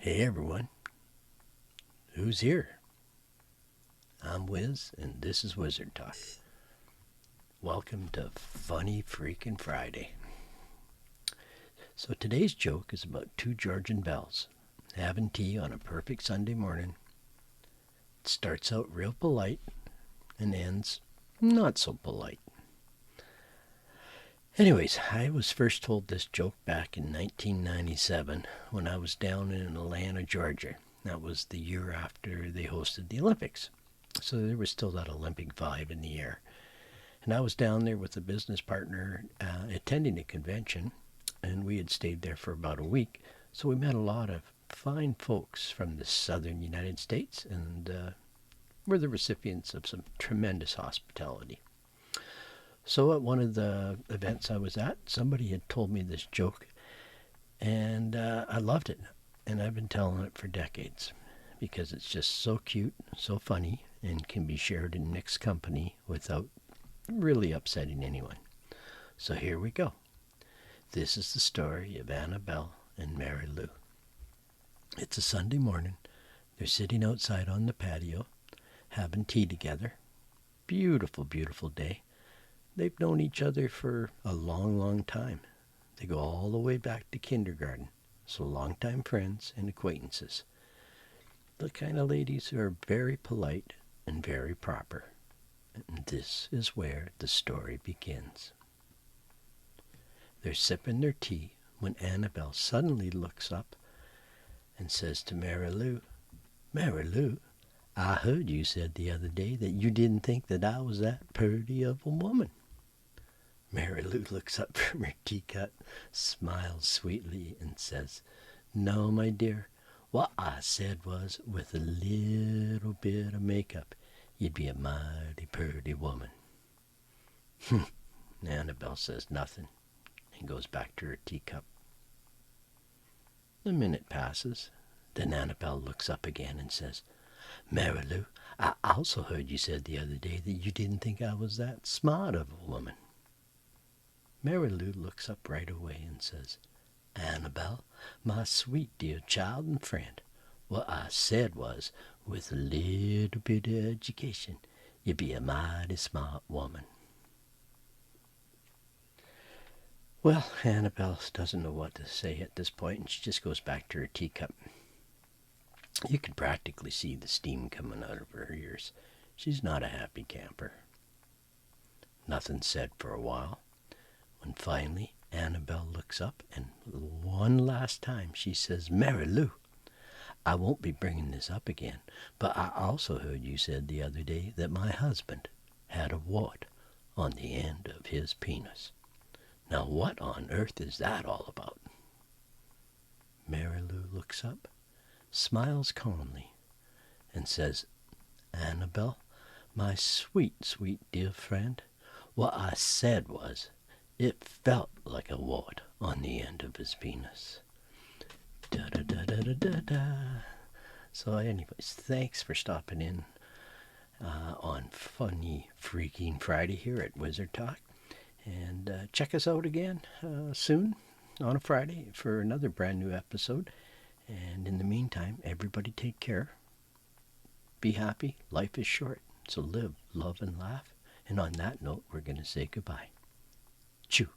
Hey everyone, who's here? I'm Wiz, and this is WiZZZard Talk. Welcome to Funny Freakin Friday. So today's joke is about two Georgian belles having tea on a perfect Sunday morning. It starts out real polite and ends not so polite. Anyways, I was first told this joke back in 1997 when I was down in Atlanta, Georgia. That was the year after they hosted the Olympics. So there was still that Olympic vibe in the air. And I was down there with a business partner attending a convention, and we had stayed there for about a week. So we met a lot of fine folks from the southern United States and were the recipients of some tremendous hospitality. So at one of the events I was at, somebody had told me this joke, and I loved it. And I've been telling it for decades because it's just so cute, so funny, and can be shared in mixed company without really upsetting anyone. So here we go. This is the story of Annabelle and Mary Lou. It's a Sunday morning. They're sitting outside on the patio, having tea together. Beautiful, beautiful day. They've known each other for a long, long time. They go all the way back to kindergarten, so longtime friends and acquaintances. The kind of ladies who are very polite and very proper. And this is where the story begins. They're sipping their tea when Annabelle suddenly looks up and says to Mary Lou, "Mary Lou, I heard you said the other day that you didn't think that I was that pretty of a woman." Mary Lou looks up from her teacup, smiles sweetly, and says, "No, my dear, what I said was, with a little bit of makeup, you'd be a mighty pretty woman." Annabelle says nothing and goes back to her teacup. A minute passes. Then Annabelle looks up again and says, "Mary Lou, I also heard you said the other day that you didn't think I was that smart of a woman." Mary Lou looks up right away and says, "Annabelle, my sweet dear child and friend, what I said was, with a little bit of education, you'd be a mighty smart woman." Well, Annabelle doesn't know what to say at this point, and she just goes back to her teacup. You can practically see the steam coming out of her ears. She's not a happy camper. Nothing's said for a while, when finally Annabelle looks up, and one last time she says, "Mary Lou, I won't be bringing this up again, but I also heard you said the other day that my husband had a wart on the end of his penis. Now what on earth is that all about?" Mary Lou looks up, smiles calmly, and says, "Annabelle, my sweet, sweet dear friend, what I said was, it felt like a wart on the end of his penis." Da-da-da-da-da-da-da. So anyways, thanks for stopping in on Funny Freakin Friday here at WiZZZard Talk. And check us out again soon on a Friday for another brand new episode. And in the meantime, everybody take care. Be happy. Life is short. So live, love, and laugh. And on that note, we're going to say goodbye. Chew.